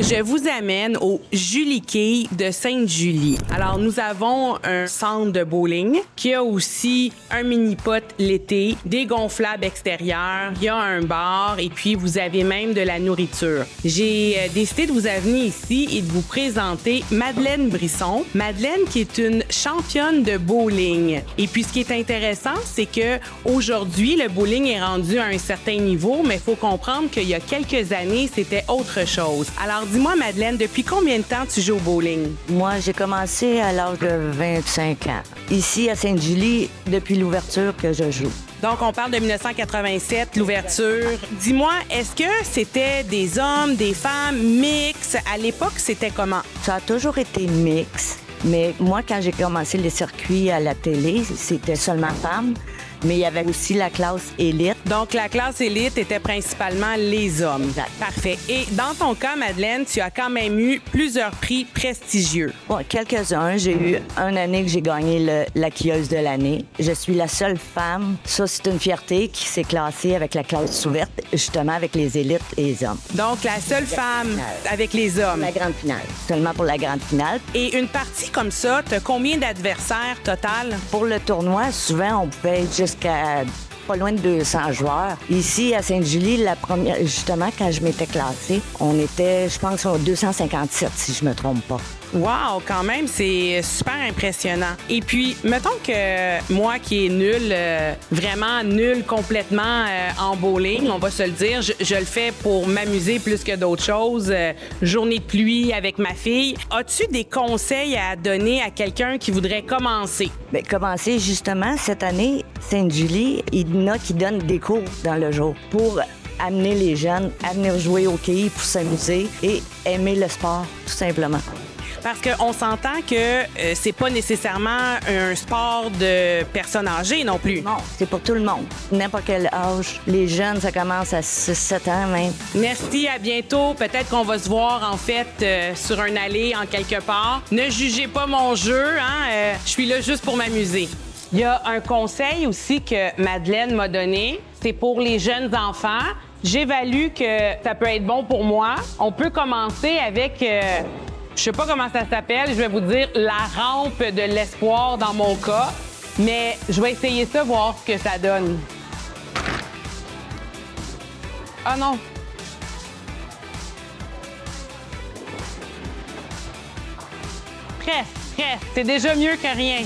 Je vous amène au Julie Quay de Sainte-Julie. Alors, nous avons un centre de bowling qui a aussi un mini-pot l'été, des gonflables extérieurs, il y a un bar et puis vous avez même de la nourriture. J'ai décidé de vous amener ici et de vous présenter Madeleine Brisson. Madeleine qui est une championne de bowling. Et puis, ce qui est intéressant, c'est que aujourd'hui, le bowling est rendu à un certain niveau, mais il faut comprendre qu'il y a quelques années, c'était autre chose. Alors, dis-moi, Madeleine, depuis combien de temps tu joues au bowling? Moi, j'ai commencé à l'âge de 25 ans. Ici, à Sainte-Julie, depuis l'ouverture que je joue. Donc, on parle de 1987, l'ouverture. Dis-moi, est-ce que c'était des hommes, des femmes, mix? À l'époque, c'était comment? Ça a toujours été mix, mais moi, quand j'ai commencé les circuits à la télé, c'était seulement femmes. Mais il y avait aussi la classe élite. Donc, la classe élite était principalement les hommes. Exact. Parfait. Et dans ton cas, Madeleine, tu as quand même eu plusieurs prix prestigieux. Bon, quelques-uns. J'ai eu une année que j'ai gagné la quilleuse de l'année. Je suis la seule femme, ça c'est une fierté, qui s'est classée avec la classe ouverte, justement avec les élites et les hommes. Donc, la seule femme avec les hommes. La grande finale. Seulement pour la grande finale. Et une partie comme ça, tu as combien d'adversaires total? Pour le tournoi, souvent, on pouvait être jusqu'à pas loin de 200 joueurs. Ici, à Sainte-Julie, la première, justement, quand je m'étais classée, on était, je pense, au 257, si je me trompe pas. Wow, quand même, c'est super impressionnant. Et puis, mettons que moi qui est nulle, vraiment nulle complètement en bowling, on va se le dire, je le fais pour m'amuser plus que d'autres choses. Journée de pluie avec ma fille. As-tu des conseils à donner à quelqu'un qui voudrait commencer? Bien, commencer, justement, cette année, Sainte-Julie, il y en a qui donnent des cours dans le jour pour amener les jeunes à venir jouer au quai pour s'amuser et aimer le sport, tout simplement. Parce qu'on s'entend que c'est pas nécessairement un sport de personnes âgées non plus. Non, c'est pour tout le monde. N'importe quel âge. Les jeunes, ça commence à 6-7 ans même. Merci, à bientôt. Peut-être qu'on va se voir, en fait, sur un allée en quelque part. Ne jugez pas mon jeu, hein. Je suis là juste pour m'amuser. Il y a un conseil aussi que Madeleine m'a donné. C'est pour les jeunes enfants. J'évalue que ça peut être bon pour moi. On peut commencer avec... je sais pas comment ça s'appelle, je vais vous dire la rampe de l'espoir dans mon cas, mais je vais essayer ça, voir ce que ça donne. Ah non! Presque. C'est déjà mieux que rien.